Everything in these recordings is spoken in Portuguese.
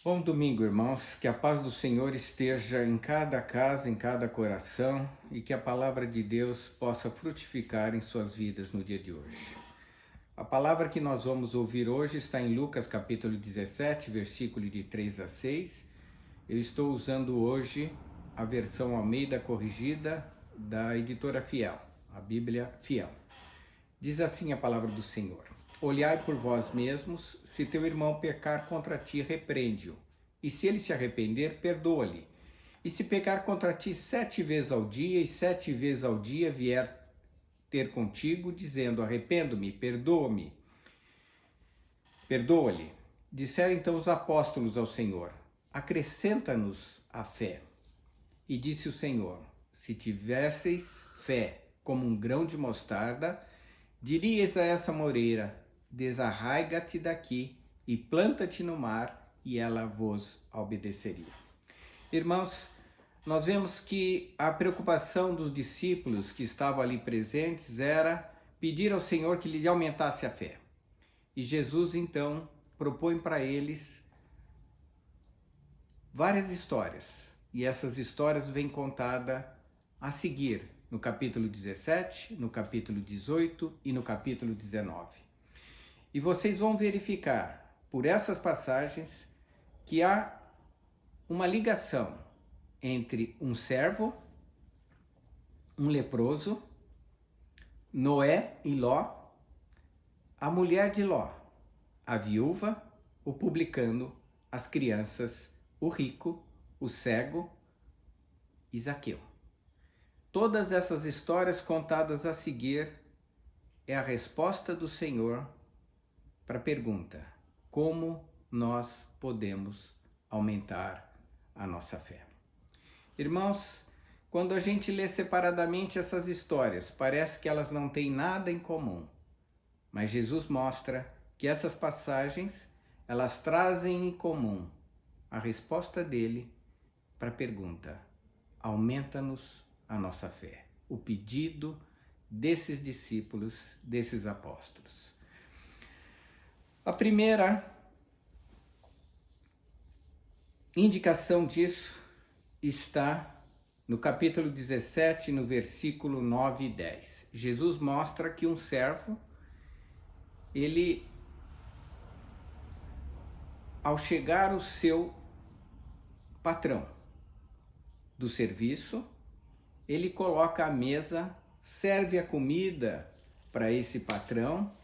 Bom domingo, irmãos. Que a paz do Senhor esteja em cada casa, em cada coração e que a palavra de Deus possa frutificar em suas vidas no dia de hoje. A palavra que nós vamos ouvir hoje está em Lucas capítulo 17, versículo de 3 a 6. Eu estou usando hoje a versão Almeida Corrigida da editora Fiel, a Bíblia Fiel. Diz assim a palavra do Senhor: Olhai por vós mesmos, se teu irmão pecar contra ti, repreende-o. E se ele se arrepender, perdoa-lhe. E se pecar contra ti 7 vezes ao dia, e 7 vezes ao dia vier ter contigo, dizendo, arrependo-me, perdoa-lhe. Disseram então os apóstolos ao Senhor, acrescenta-nos a fé. E disse o Senhor, se tivesseis fé como um grão de mostarda, dirias a essa moreira, desarraiga-te daqui e planta-te no mar, e ela vos obedeceria. Irmãos, nós vemos que a preocupação dos discípulos que estavam ali presentes era pedir ao Senhor que lhe aumentasse a fé. E Jesus então propõe para eles várias histórias, e essas histórias vêm contadas a seguir no capítulo 17, no capítulo 18 e no capítulo 19. E vocês vão verificar por essas passagens que há uma ligação entre um servo, um leproso, Noé e Ló, a mulher de Ló, a viúva, o publicano, as crianças, o rico, o cego e Zaqueu. Todas essas histórias contadas a seguir é a resposta do Senhor para a pergunta: como nós podemos aumentar a nossa fé? Irmãos, quando a gente lê separadamente essas histórias, parece que elas não têm nada em comum. Mas Jesus mostra que essas passagens, elas trazem em comum a resposta dele para a pergunta: aumenta-nos a nossa fé. O pedido desses discípulos, desses apóstolos. A primeira indicação disso está no capítulo 17, no versículo 9 e 10. Jesus mostra que um servo, ele, ao chegar o seu patrão do serviço, ele coloca a mesa, serve a comida para esse patrão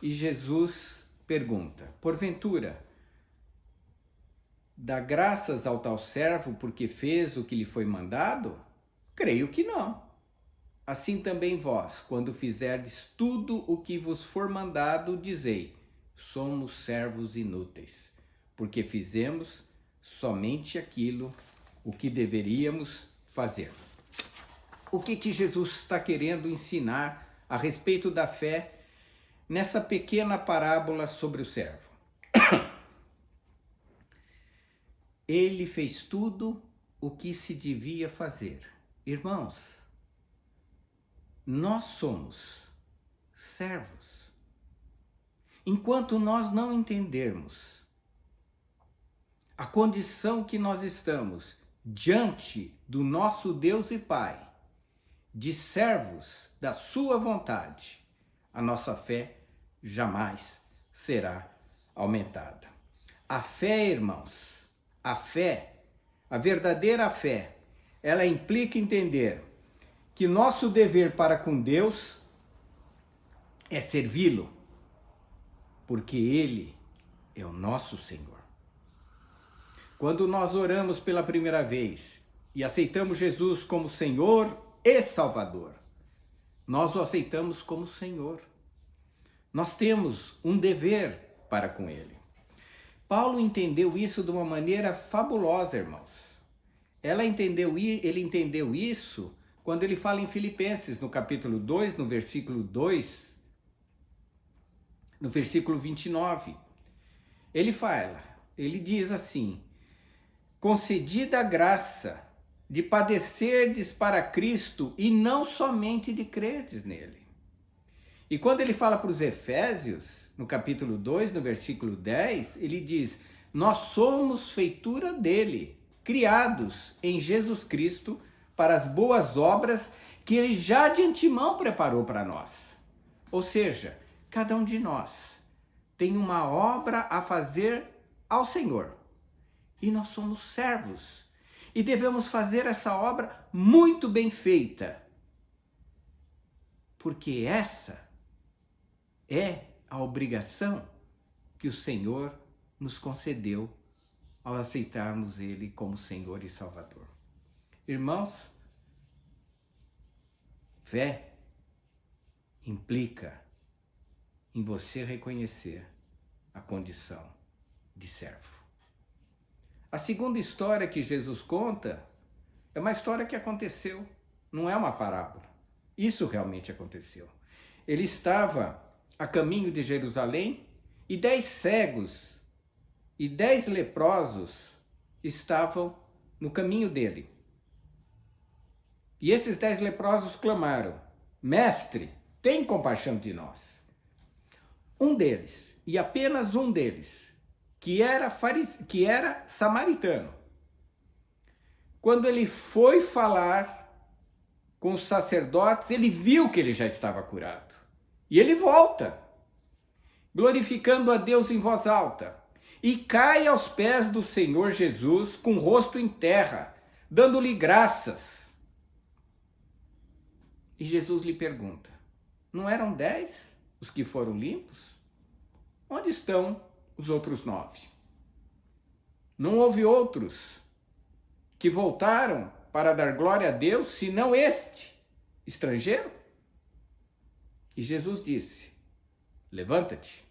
e Jesus pergunta, porventura, dá graças ao tal servo porque fez o que lhe foi mandado? Creio que não. Assim também vós, quando fizerdes tudo o que vos for mandado, dizei, somos servos inúteis, porque fizemos somente aquilo o que deveríamos fazer. O que Jesus está querendo ensinar a respeito da fé nessa pequena parábola sobre o servo? Ele fez tudo o que se devia fazer. Irmãos, nós somos servos. Enquanto nós não entendermos a condição que nós estamos diante do nosso Deus e Pai, de servos da sua vontade, a nossa fé jamais será aumentada. A fé, irmãos, a fé, a verdadeira fé, ela implica entender que nosso dever para com Deus é servi-lo, porque Ele é o nosso Senhor. Quando nós oramos pela primeira vez e aceitamos Jesus como Senhor e Salvador, nós o aceitamos como Senhor. Nós temos um dever para com Ele. Paulo entendeu isso de uma maneira fabulosa, irmãos. Ele entendeu isso quando ele fala em Filipenses, no capítulo 2, no versículo 2, no versículo 29. Ele diz assim, concedida a graça de padecerdes para Cristo e não somente de crerdes nele. E quando ele fala para os Efésios, no capítulo 2, no versículo 10, ele diz, Nós somos feitura dele, criados em Jesus Cristo para as boas obras que ele já de antemão preparou para nós. Ou seja, cada um de nós tem uma obra a fazer ao Senhor. E nós somos servos. E devemos fazer essa obra muito bem feita. Porque essa é a obrigação que o Senhor nos concedeu ao aceitarmos Ele como Senhor e Salvador. Irmãos, fé implica em você reconhecer a condição de servo. A segunda história que Jesus conta é uma história que aconteceu, não é uma parábola. Isso realmente aconteceu. Ele estava a caminho de Jerusalém e 10 cegos e 10 leprosos estavam no caminho dele. E esses 10 leprosos clamaram: Mestre, tem compaixão de nós. Um deles, e apenas um deles, que era samaritano, quando ele foi falar com os sacerdotes, ele viu que ele já estava curado. E ele volta, glorificando a Deus em voz alta, e cai aos pés do Senhor Jesus com o rosto em terra, dando-lhe graças. E Jesus lhe pergunta: não eram 10 os que foram limpos? Onde estão os outros 9? Não houve outros que voltaram para dar glória a Deus, senão este estrangeiro? E Jesus disse: levanta-te,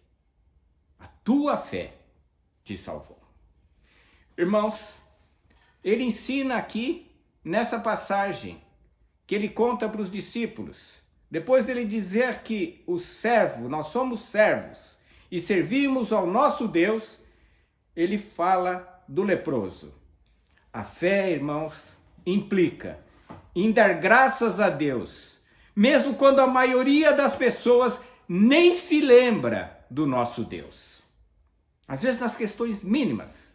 a tua fé te salvou. Irmãos, ele ensina aqui nessa passagem que ele conta para os discípulos, depois dele dizer que o servo, nós somos servos e servimos ao nosso Deus, ele fala do leproso. A fé, irmãos, implica em dar graças a Deus, mesmo quando a maioria das pessoas nem se lembra do nosso Deus. Às vezes, nas questões mínimas,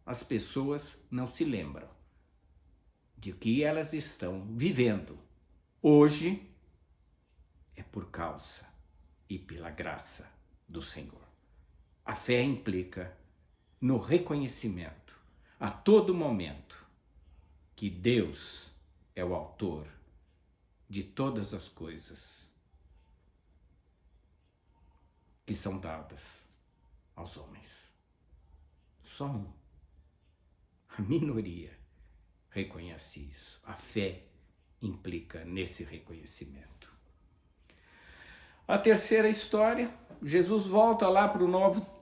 as pessoas não se lembram de que elas estão vivendo. Hoje é por causa e pela graça do Senhor. A fé implica no reconhecimento a todo momento que Deus é o autor de todas as coisas que são dadas aos homens. Só um, a minoria, reconhece isso. A fé implica nesse reconhecimento. A terceira história, Jesus volta lá para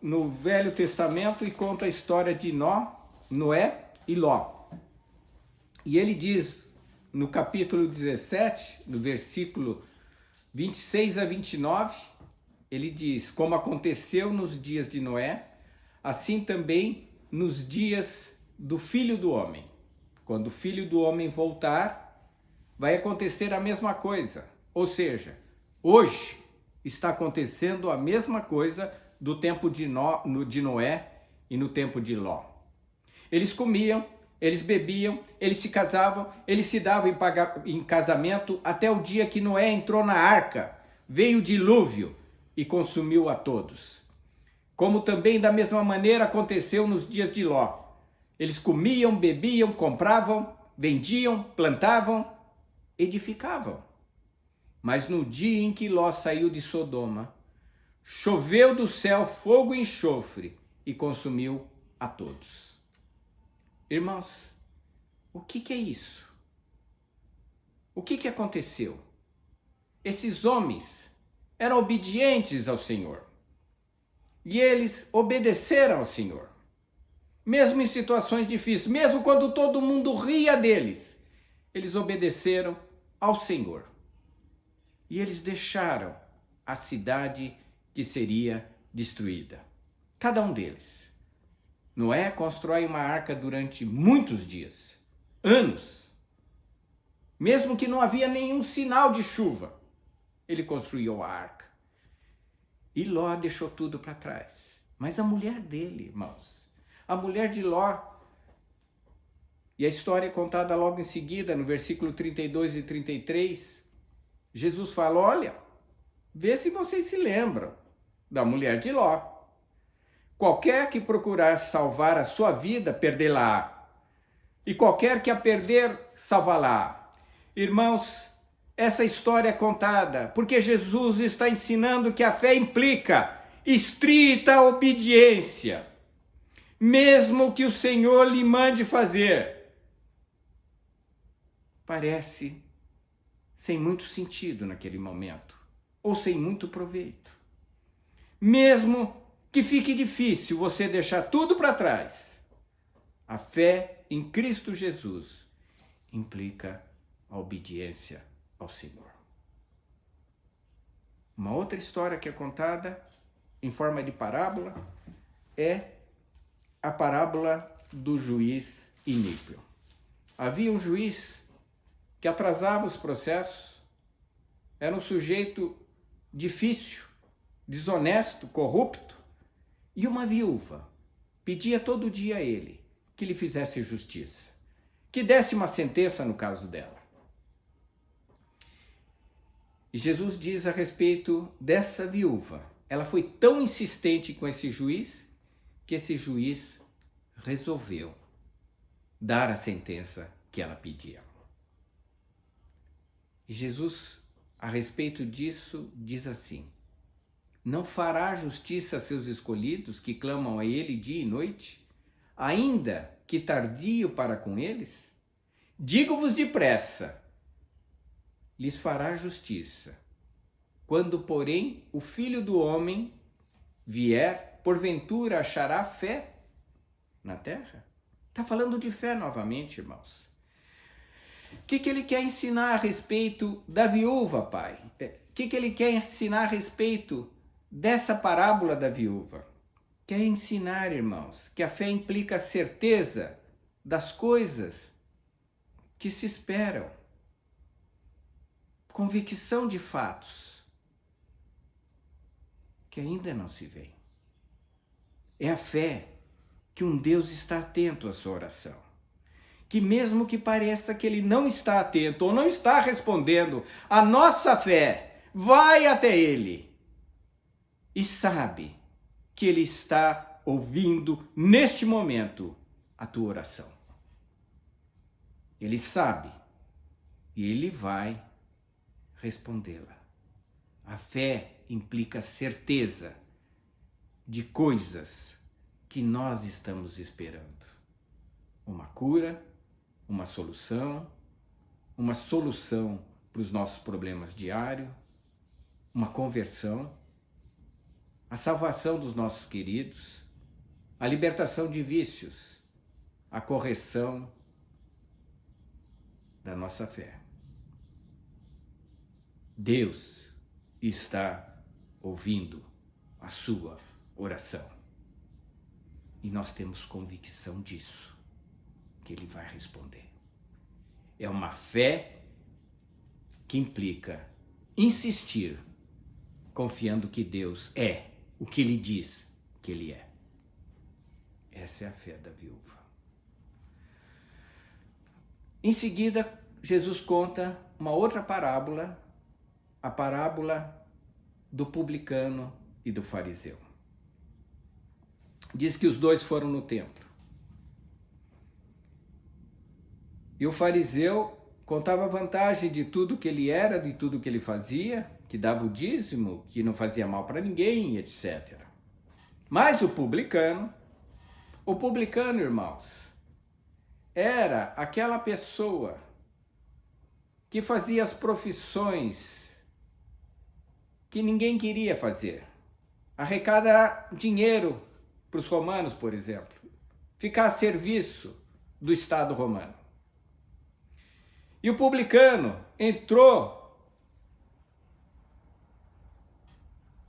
no Velho Testamento e conta a história de Noé e Ló. E ele diz no capítulo 17, no versículo 26 a 29, ele diz: como aconteceu nos dias de Noé, assim também nos dias do Filho do Homem. Quando o Filho do Homem voltar, vai acontecer a mesma coisa. Ou seja, hoje está acontecendo a mesma coisa do tempo de Noé e no tempo de Ló. Eles comiam, eles bebiam, eles se casavam, eles se davam em casamento até o dia que Noé entrou na arca, veio o dilúvio e consumiu a todos. Como também da mesma maneira aconteceu nos dias de Ló. Eles comiam, bebiam, compravam, vendiam, plantavam, edificavam. Mas no dia em que Ló saiu de Sodoma, choveu do céu fogo e enxofre e consumiu a todos. Irmãos, o que é isso? O que aconteceu? Esses homens eram obedientes ao Senhor. E eles obedeceram ao Senhor. Mesmo em situações difíceis, mesmo quando todo mundo ria deles, eles obedeceram ao Senhor. E eles deixaram a cidade que seria destruída. Cada um deles. Noé constrói uma arca durante muitos dias, anos. Mesmo que não havia nenhum sinal de chuva, ele construiu a arca. E Ló deixou tudo para trás. mas a mulher dele, irmãos, a mulher de Ló. E a história é contada logo em seguida, no versículo 32 e 33. Jesus fala: olha, vê se vocês se lembram da mulher de Ló. Qualquer que procurar salvar a sua vida, perdê-la-á. E qualquer que a perder, salvá-la. Irmãos, essa história é contada porque Jesus está ensinando que a fé implica estrita obediência, mesmo que o Senhor lhe mande fazer. Parece sem muito sentido naquele momento, ou sem muito proveito. Mesmo que fique difícil você deixar tudo para trás, a fé em Cristo Jesus implica a obediência ao Senhor. Uma outra história que é contada em forma de parábola é a parábola do juiz iníquo. Havia um juiz que atrasava os processos, era um sujeito difícil, desonesto, corrupto, e uma viúva pedia todo dia a ele que lhe fizesse justiça, que desse uma sentença no caso dela. E Jesus diz a respeito dessa viúva, ela foi tão insistente com esse juiz, que esse juiz resolveu dar a sentença que ela pedia. E Jesus, a respeito disso, diz assim: não fará justiça a seus escolhidos que clamam a ele dia e noite, ainda que tardio para com eles? Digo-vos depressa, lhes fará justiça. Quando, porém, o Filho do Homem vier, porventura achará fé na terra? Está falando de fé novamente, irmãos. O que ele quer ensinar a respeito da viúva, pai? O que ele quer ensinar a respeito dessa parábola da viúva? Quer ensinar, irmãos, que a fé implica a certeza das coisas que se esperam, convicção de fatos que ainda não se veem. É a fé que um Deus está atento à sua oração, que mesmo que pareça que ele não está atento ou não está respondendo, a nossa fé vai até ele e sabe que ele está ouvindo neste momento a tua oração. Ele sabe e ele vai respondê-la. A fé implica certeza de coisas que nós estamos esperando. Uma cura, uma solução para os nossos problemas diários, uma conversão, a salvação dos nossos queridos, a libertação de vícios, a correção da nossa fé. Deus está ouvindo a sua oração. E nós temos convicção disso, que ele vai responder. É uma fé que implica insistir, confiando que Deus é o que ele diz que ele é. Essa é a fé da viúva. Em seguida, Jesus conta uma outra parábola, a parábola do publicano e do fariseu. Diz que os dois foram no templo. E o fariseu contava vantagem de tudo que ele era, de tudo que ele fazia, que dava o dízimo, que não fazia mal para ninguém, etc. Mas o publicano, irmãos, era aquela pessoa que fazia as profissões que ninguém queria fazer. Arrecada dinheiro para os romanos, por exemplo. Ficar a serviço do Estado romano. E o publicano entrou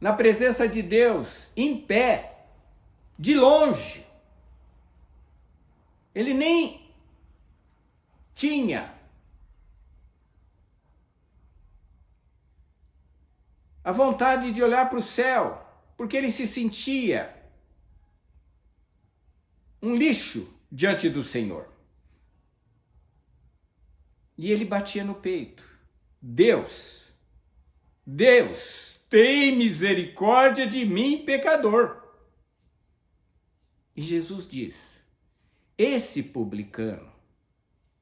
na presença de Deus em pé, de longe. Ele nem tinha a vontade de olhar para o céu, porque ele se sentia um lixo diante do Senhor. E ele batia no peito: Deus, tem misericórdia de mim, pecador. E Jesus diz: esse publicano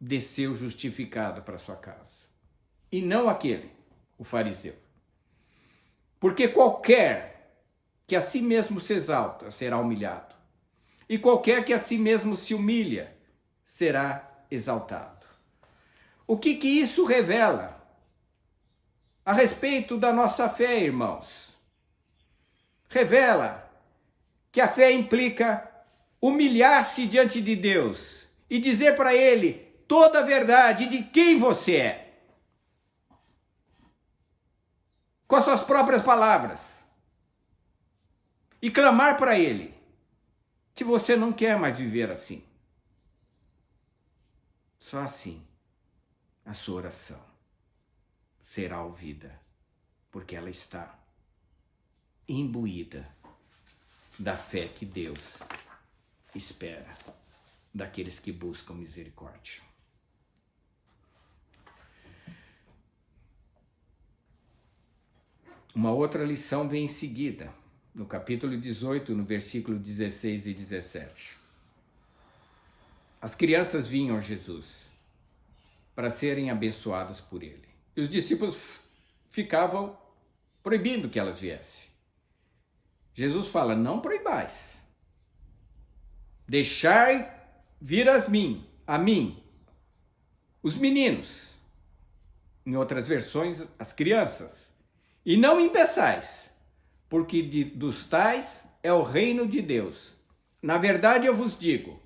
desceu justificado para sua casa, e não aquele, o fariseu. Porque qualquer que a si mesmo se exalta será humilhado, e qualquer que a si mesmo se humilha será exaltado. O que isso revela a respeito da nossa fé, irmãos? Revela que a fé implica humilhar-se diante de Deus e dizer para Ele toda a verdade de quem você é, com as suas próprias palavras, e clamar para Ele que você não quer mais viver assim. Só assim a sua oração será ouvida, porque ela está imbuída da fé que Deus espera daqueles que buscam misericórdia. Uma outra lição vem em seguida, no capítulo 18, no versículo 16 e 17. As crianças vinham a Jesus para serem abençoadas por ele. E os discípulos ficavam proibindo que elas viessem. Jesus fala: não proibais. Deixai vir a mim, os meninos. Em outras versões, as crianças. E não impeçais, porque dos tais é o reino de Deus. Na verdade, eu vos digo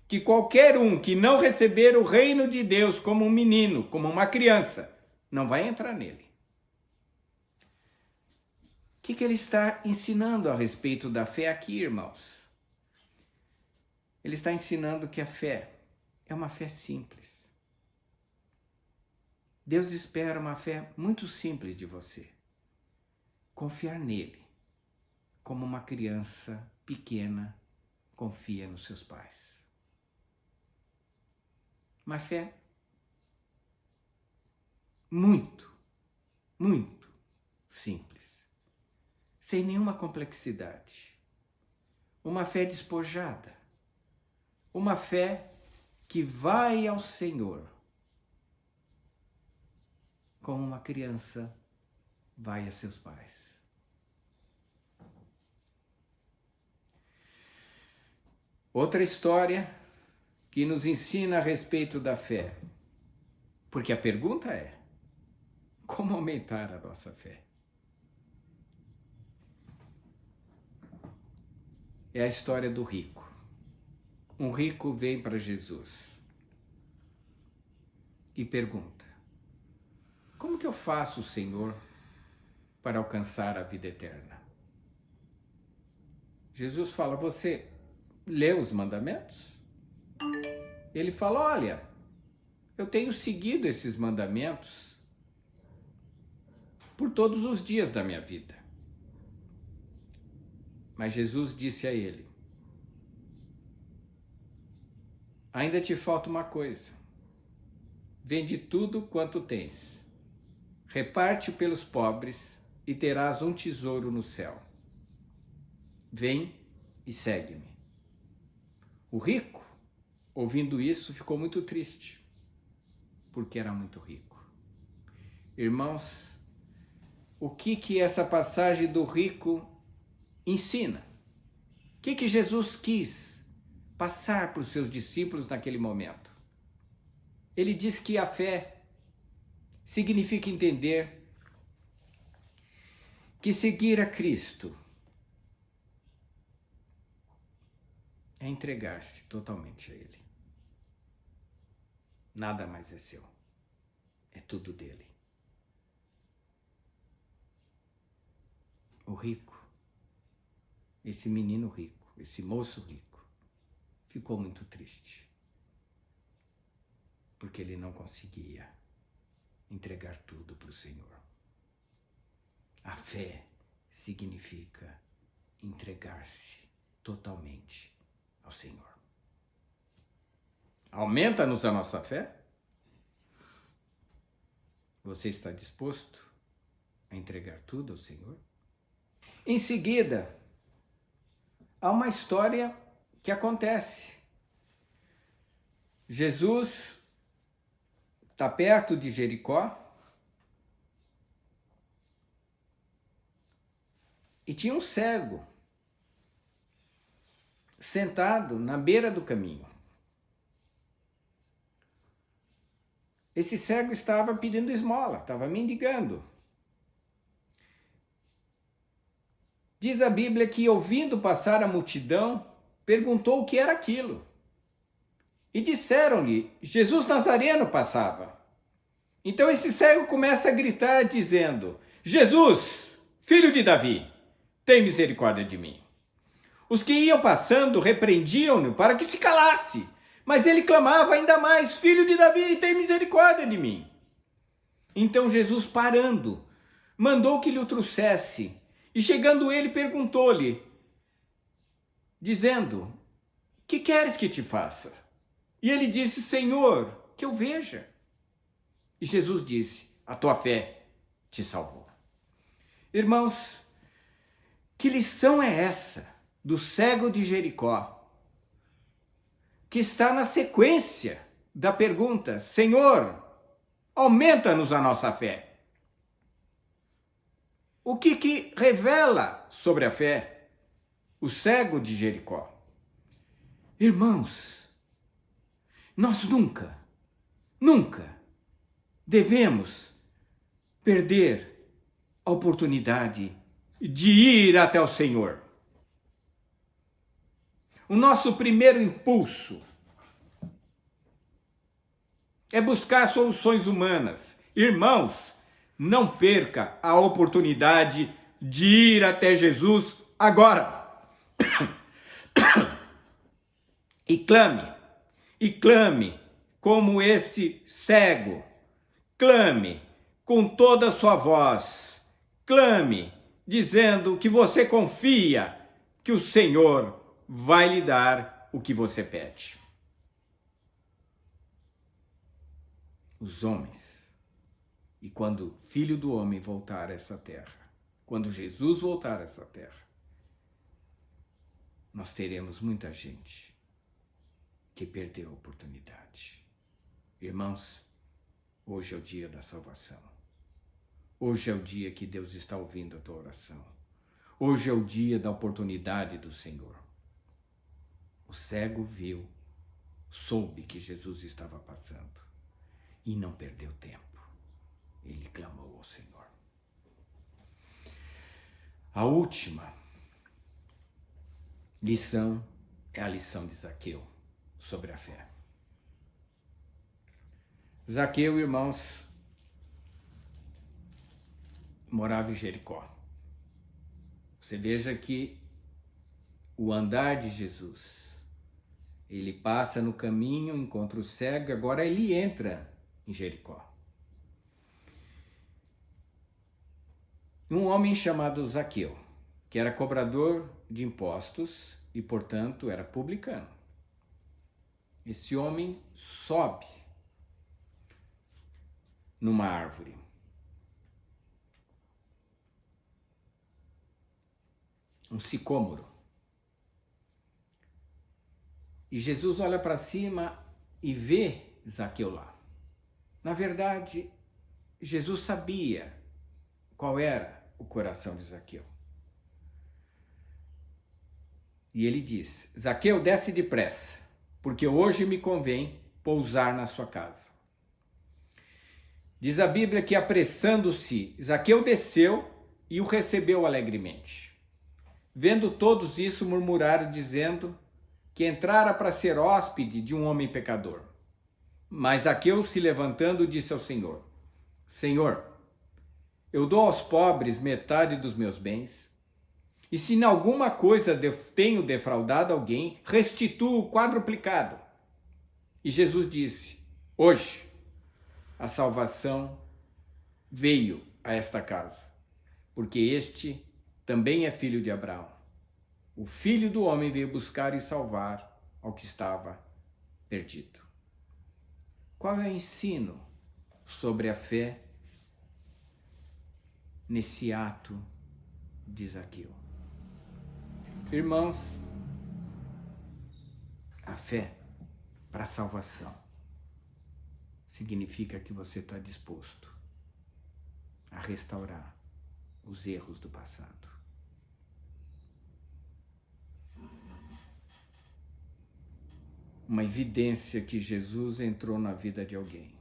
que qualquer um que não receber o reino de Deus como um menino, como uma criança, não vai entrar nele. O que ele está ensinando a respeito da fé aqui, irmãos? Ele está ensinando que a fé é uma fé simples. Deus espera uma fé muito simples de você. Confiar nele, como uma criança pequena confia nos seus pais. Uma fé muito, muito simples, sem nenhuma complexidade. Uma fé despojada, uma fé que vai ao Senhor, como uma criança vai a seus pais. Outra história que nos ensina a respeito da fé, porque a pergunta é: como aumentar a nossa fé? É a história do rico. Um rico vem para Jesus e pergunta: como que eu faço, Senhor, para alcançar a vida eterna? Jesus fala: você leu os mandamentos? Ele fala: olha, eu tenho seguido esses mandamentos por todos os dias da minha vida. Mas Jesus disse a ele: ainda te falta uma coisa. Vende tudo quanto tens, reparte-o pelos pobres e terás um tesouro no céu. Vem e segue-me. O rico, ouvindo isso, ficou muito triste, porque era muito rico. Irmãos, o que essa passagem do rico ensina? O que Jesus quis passar para os seus discípulos naquele momento? Ele diz que a fé significa entender que seguir a Cristo é entregar-se totalmente a Ele. Nada mais é seu. É tudo dele. O rico, esse menino rico, esse moço rico, ficou muito triste, porque ele não conseguia entregar tudo para o Senhor. A fé significa entregar-se totalmente ao Senhor. Aumenta-nos a nossa fé? Você está disposto a entregar tudo ao Senhor? Em seguida, há uma história que acontece. Jesus está perto de Jericó e tinha um cego sentado na beira do caminho. Esse cego estava pedindo esmola, estava mendigando. Diz a Bíblia que, ouvindo passar a multidão, perguntou o que era aquilo. E disseram-lhe, Jesus Nazareno passava. Então esse cego começa a gritar dizendo, Jesus, filho de Davi, tem misericórdia de mim. Os que iam passando repreendiam-no para que se calasse, mas ele clamava ainda mais, filho de Davi, tem misericórdia de mim. Então Jesus, parando, mandou que lhe o trouxesse, e chegando ele perguntou-lhe, dizendo, que queres que te faça? E ele disse, Senhor, que eu veja. E Jesus disse, a tua fé te salvou. Irmãos, que lição é essa do cego de Jericó, que está na sequência da pergunta, Senhor, aumenta-nos a nossa fé. O que revela sobre a fé o cego de Jericó? Irmãos, nós nunca devemos perder a oportunidade de ir até o Senhor. O nosso primeiro impulso é buscar soluções humanas. Irmãos, não perca a oportunidade de ir até Jesus agora. E clame como esse cego. Clame com toda a sua voz. Clame dizendo que você confia que o Senhor vai lhe dar o que você pede. Os homens, e quando o Filho do Homem voltar a essa terra, quando Jesus voltar a essa terra, nós teremos muita gente que perdeu a oportunidade. Irmãos, hoje é o dia da salvação. Hoje é o dia que Deus está ouvindo a tua oração. Hoje é o dia da oportunidade do Senhor. O cego viu, soube que Jesus estava passando e não perdeu tempo. Ele clamou ao Senhor. A última lição é a lição de Zaqueu sobre a fé. Zaqueu, irmãos, morava em Jericó. Você veja que o andar de Jesus, ele passa no caminho, encontra o cego, agora ele entra em Jericó. Um homem chamado Zaqueu, que era cobrador de impostos e, portanto, era publicano. Esse homem sobe numa árvore. Um sicômoro. E Jesus olha para cima e vê Zaqueu lá. Na verdade, Jesus sabia qual era o coração de Zaqueu. E ele diz, Zaqueu, desce depressa, porque hoje me convém pousar na sua casa. Diz a Bíblia que, apressando-se, Zaqueu desceu e o recebeu alegremente. Vendo todos isso, murmuraram, dizendo que entrara para ser hóspede de um homem pecador. Mas Zaqueu, se levantando, disse ao Senhor, Senhor, eu dou aos pobres metade dos meus bens, e se em alguma coisa tenho defraudado alguém, restituo quadruplicado. E Jesus disse, hoje a salvação veio a esta casa, porque este também é filho de Abraão. O Filho do Homem veio buscar e salvar ao que estava perdido. Qual é o ensino sobre a fé nesse ato de Zaqueu? Irmãos, a fé para a salvação significa que você está disposto a restaurar os erros do passado. Uma evidência que Jesus entrou na vida de alguém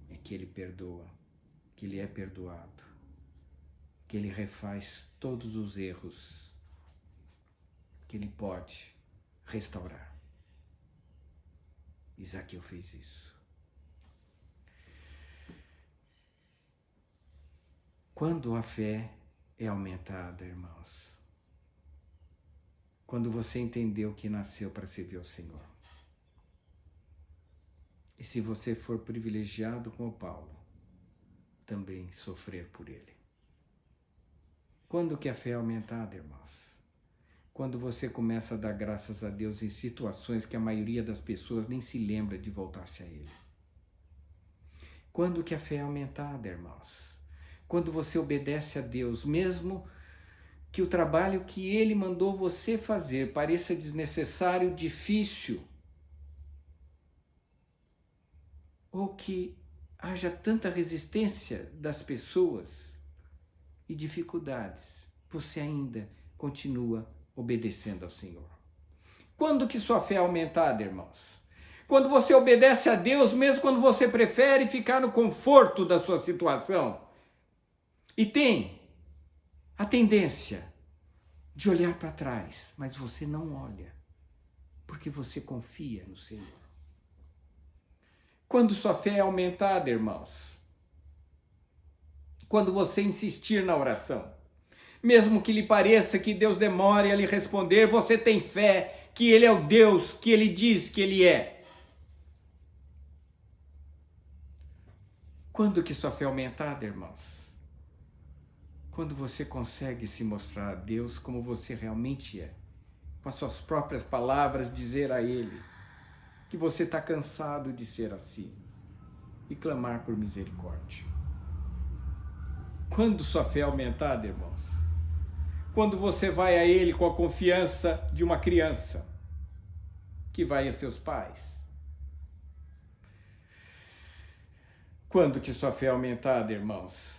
é que ele perdoa, que ele é perdoado, que ele refaz todos os erros, que ele pode restaurar. E Zaqueu fez isso. Quando a fé é aumentada, irmãos, quando você entendeu que nasceu para servir ao Senhor, e se você for privilegiado como Paulo, também sofrer por ele. Quando que a fé é aumentada, irmãos? Quando você começa a dar graças a Deus em situações que a maioria das pessoas nem se lembra de voltar-se a Ele. Quando que a fé é aumentada, irmãos? Quando você obedece a Deus, mesmo que o trabalho que Ele mandou você fazer pareça desnecessário, difícil, ou que haja tanta resistência das pessoas e dificuldades, você ainda continua obedecendo ao Senhor. Quando que sua fé é aumentada, irmãos? Quando você obedece a Deus, mesmo quando você prefere ficar no conforto da sua situação e tem a tendência de olhar para trás, mas você não olha, porque você confia no Senhor. Quando sua fé é aumentada, irmãos? Quando você insistir na oração, mesmo que lhe pareça que Deus demore a lhe responder, você tem fé que Ele é o Deus que Ele diz que Ele é. Quando que sua fé é aumentada, irmãos? Quando você consegue se mostrar a Deus como você realmente é, com as suas próprias palavras, dizer a Ele que você está cansado de ser assim e clamar por misericórdia. Quando sua fé é aumentada, irmãos? Quando você vai a Ele com a confiança de uma criança que vai a seus pais. Quando que sua fé é aumentada, irmãos?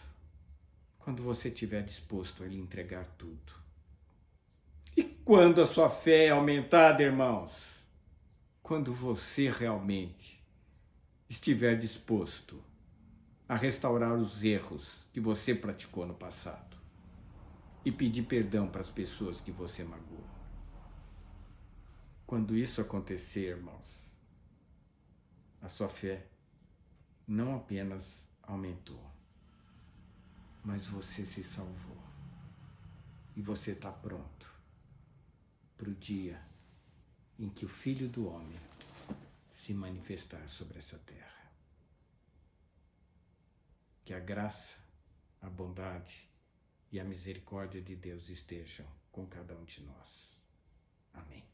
Quando você estiver disposto a lhe entregar tudo. E quando a sua fé é aumentada, irmãos? Quando você realmente estiver disposto a restaurar os erros que você praticou no passado e pedir perdão para as pessoas que você magoou. Quando isso acontecer, irmãos, a sua fé não apenas aumentou, mas você se salvou. E você está pronto para o dia em que o Filho do Homem se manifestar sobre essa terra. Que a graça, a bondade e a misericórdia de Deus estejam com cada um de nós. Amém.